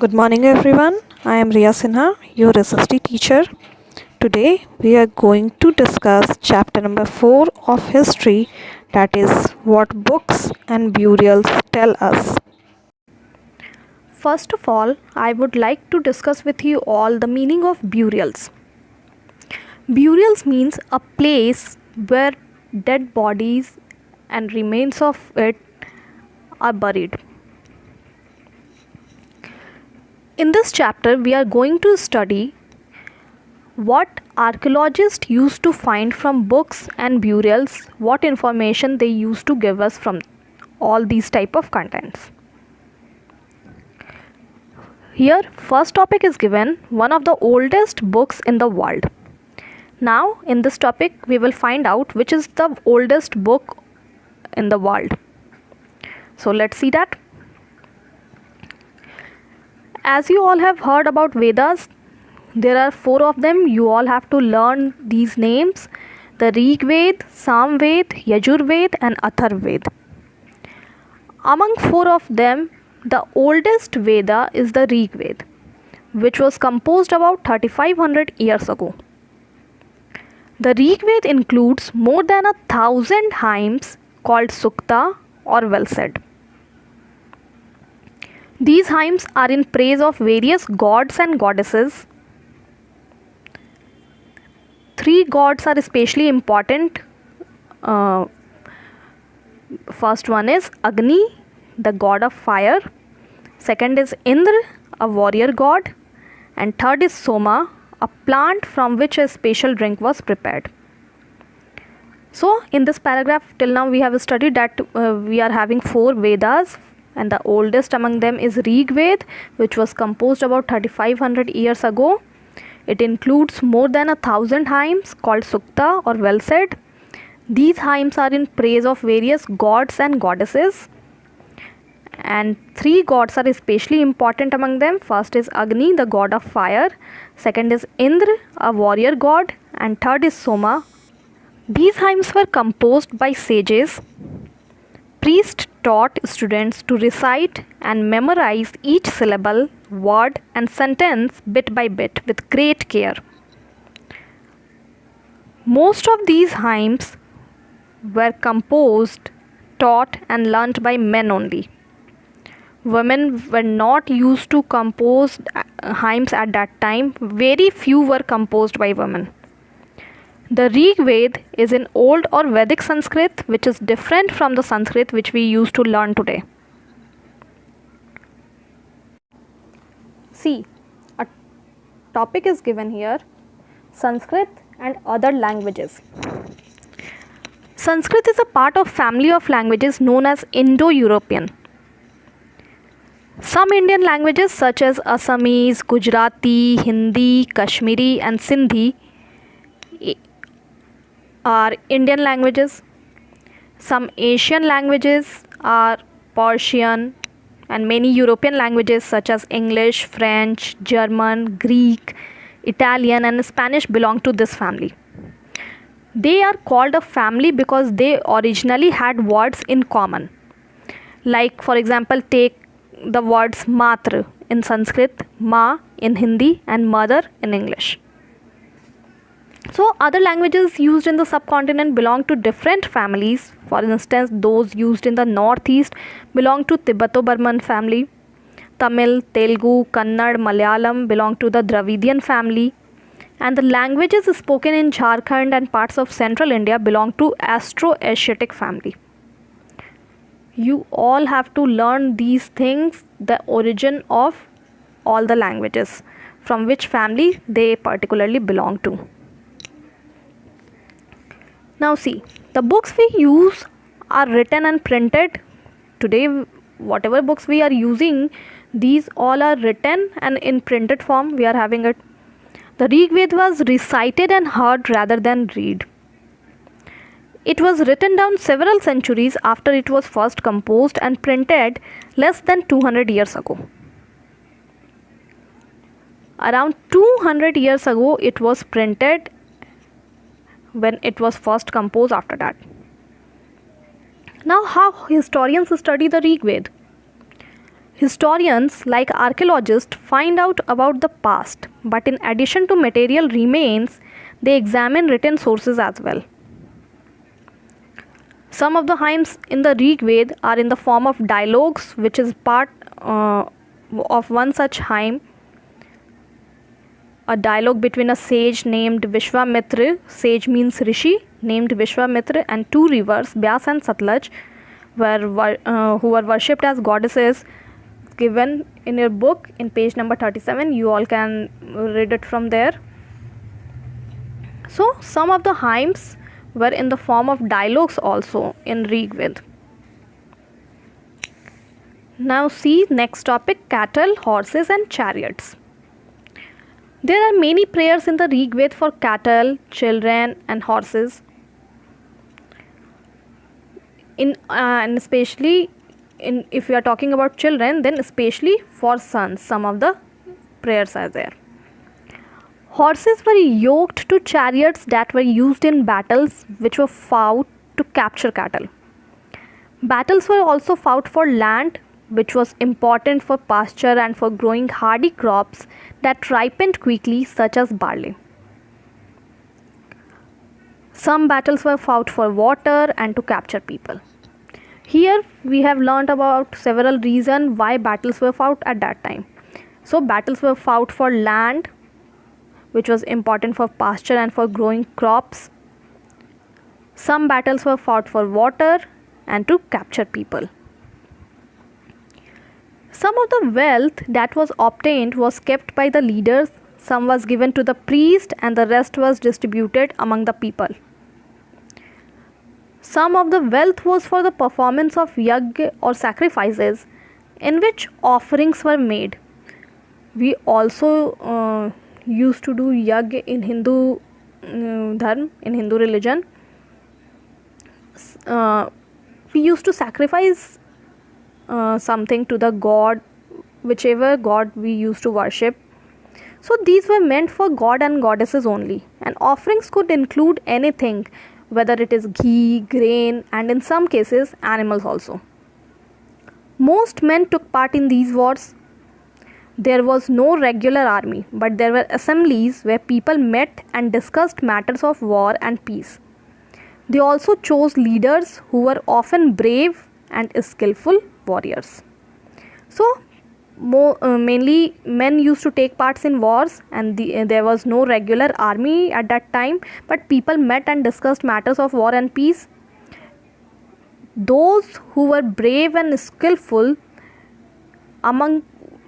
Good morning everyone. I am Riya Sinha, your SST teacher. Today we are going to discuss chapter number 4 of history, that is what books and burials tell us. First of all, I would like to discuss with you all the meaning of burials. Burials means a place where dead bodies and remains of it are buried. In this chapter, we are going to study what archaeologists used to find from books and burials, what information they used to give us from all these type of contents. Here, first topic is given, one of the oldest books in the world. Now, in this topic, we will find out which is the oldest book in the world. So, let's see that. As you all have heard about Vedas, there are 4 of them. You all have to learn these names: the Rig Ved, Sam Ved, Yajur Ved, and Athar Ved. Among 4 of them, the oldest Veda is the Rig Ved, which was composed about 3500 years ago. The Rig Ved includes more than 1000 hymns called Sukta or well said. These hymns are in praise of various gods and goddesses. 3 gods are especially important. First one is Agni, the god of fire. Second is Indra, a warrior god. And third is Soma, a plant from which a special drink was prepared. So, in this paragraph, till now we have studied that we are having 4 Vedas, and the oldest among them is Rig Ved, which was composed about 3500 years ago. It includes more than 1000 hymns called Sukta or well said. These hymns are in praise of various gods and goddesses. And 3 gods are especially important among them. First is Agni, the god of fire. Second is Indra, a warrior god. And third is Soma. These hymns were composed by sages. Priests taught students to recite and memorize each syllable, word, and sentence bit by bit with great care. Most of these hymns were composed, taught, and learnt by men only. Women were not used to compose hymns at that time. Very few were composed by women. The Rig Ved is in Old or Vedic Sanskrit, which is different from the Sanskrit which we used to learn today. See, a topic is given here: Sanskrit and other languages. Sanskrit is a part of family of languages known as Indo-European. Some Indian languages such as Assamese, Gujarati, Hindi, Kashmiri, and Sindhi are Indian languages. Some Asian languages are Persian, and many European languages such as English, French, German, Greek, Italian, and Spanish belong to this family. They are called a family because they originally had words in common. Like, for example, take the words Matra in Sanskrit, Ma in Hindi, and Mother in English. So, other languages used in the subcontinent belong to different families. For instance, those used in the northeast belong to Tibeto-Burman family. Tamil, Telugu, Kannada, Malayalam belong to the Dravidian family. And the languages spoken in Jharkhand and parts of central India belong to Austro-Asiatic family. You all have to learn these things, the origin of all the languages, from which family they particularly belong to. Now see, the books we use are written and printed. Today, whatever books we are using, these all are written and in printed form we are having it. The Rig Ved was recited and heard rather than read. It was written down several centuries after it was first composed and printed less than 200 years ago. Around 200 years ago it was printed when it was first composed after that. Now, how historians study the Rig Ved? Historians, like archaeologists, find out about the past, but in addition to material remains, they examine written sources as well. Some of the hymns in the Rig Veda are in the form of dialogues, which is part of one such hymn, a dialogue between a sage named Vishwamitra, sage means Rishi, named Vishwamitra, and two rivers, Byas and Satlaj, who were worshipped as goddesses, given in your book in page number 37. You all can read it from there. So some of the hymns were in the form of dialogues also in Rig Veda. Now see next topic, cattle, horses and chariots. There are many prayers in the Rig Veda for cattle, children and horses. And especially if we are talking about children, then especially for sons, some of the prayers are there. Horses were yoked to chariots that were used in battles which were fought to capture cattle. Battles were also fought for land, which was important for pasture and for growing hardy crops that ripened quickly, such as barley. Some battles were fought for water and to capture people. Here we have learnt about several reasons why battles were fought at that time. So battles were fought for land, which was important for pasture and for growing crops. Some battles were fought for water and to capture people. Some of the wealth that was obtained was kept by the leaders, some was given to the priest and the rest was distributed among the people. Some of the wealth was for the performance of yajna or sacrifices in which offerings were made. We also used to do yajna in Hindu dharma, in Hindu religion. We used to sacrifice something to the god, whichever god we used to worship. So these were meant for god and goddesses only, and offerings could include anything, whether it is ghee, grain, and in some cases animals also. Most men took part in these wars. There was no regular army, but there were assemblies where people met and discussed matters of war and peace. They also chose leaders who were often brave and skillful warriors. So mainly men used to take parts in wars, and there was no regular army at that time, but people met and discussed matters of war and peace. Those who were brave and skillful, among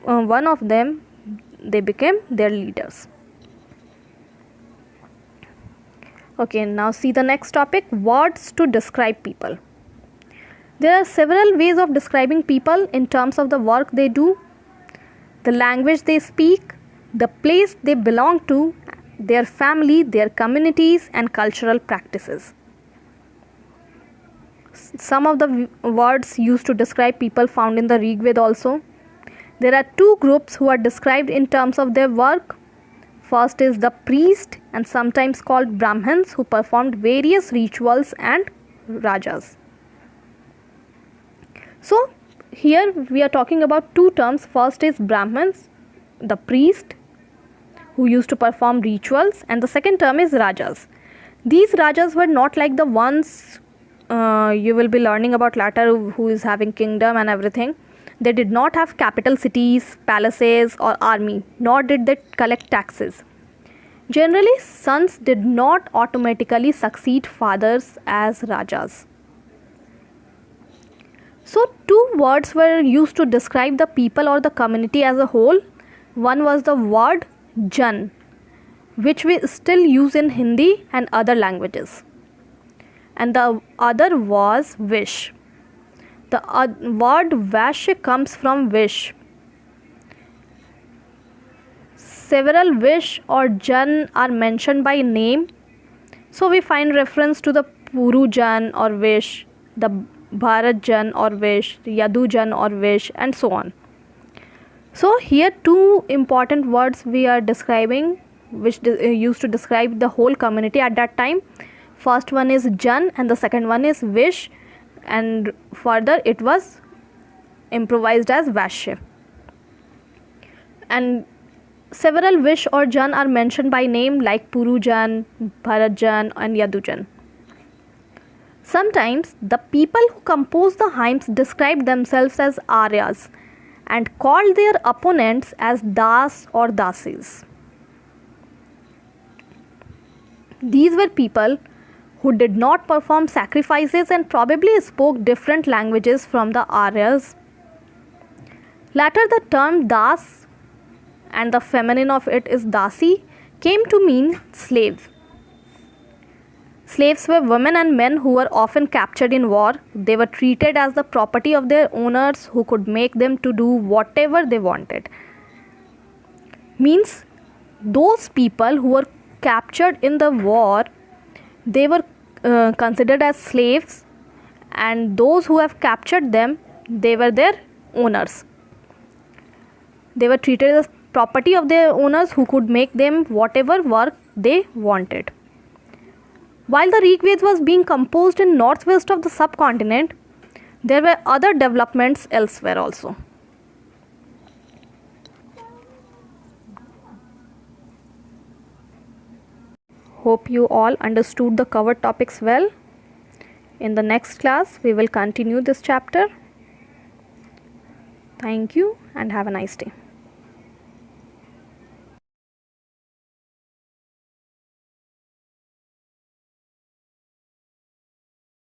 one of them, they became their leaders. Okay, now see the next topic, words to describe people. There are several ways of describing people in terms of the work they do, the language they speak, the place they belong to, their family, their communities, and cultural practices. Some of the words used to describe people found in the Rig Veda also. There are two groups who are described in terms of their work. First is the priest, and sometimes called Brahmins, who performed various rituals, and Rajas. So here we are talking about two terms. First is Brahmins, the priest who used to perform rituals, and the second term is Rajas. These Rajas were not like the ones you will be learning about later, who is having kingdom and everything. They did not have capital cities, palaces or army, nor did they collect taxes. Generally, sons did not automatically succeed fathers as Rajas. So two words were used to describe the people or the community as a whole. One was the word Jan, which we still use in Hindi and other languages, and the other was Vish. The word Vash comes from Vish. Several Vish or Jan are mentioned by name, so we find reference to the Puru Jan or Vish, the Bharat Jan or Vish, Yadu Jan or Vish, and so on. So here two important words we are describing, which used to describe the whole community at that time. First one is Jan and the second one is Vish, and further it was improvised as Vaishya. And several Vish or Jan are mentioned by name like Purujan, Bharatjan and Yadujan. Sometimes the people who composed the hymns described themselves as Aryas and called their opponents as Das or Dasis. These were people who did not perform sacrifices and probably spoke different languages from the Aryas. Later, the term Das, and the feminine of it is Dasi, came to mean slave. Slaves were women and men who were often captured in war. They were treated as the property of their owners who could make them to do whatever they wanted. Means those people who were captured in the war, they were considered as slaves, and those who have captured them, they were their owners. They were treated as property of their owners who could make them whatever work they wanted. While the Rig Veda was being composed in northwest of the subcontinent, there were other developments elsewhere also. Hope you all understood the covered topics well. In the next class, we will continue this chapter. Thank you and have a nice day.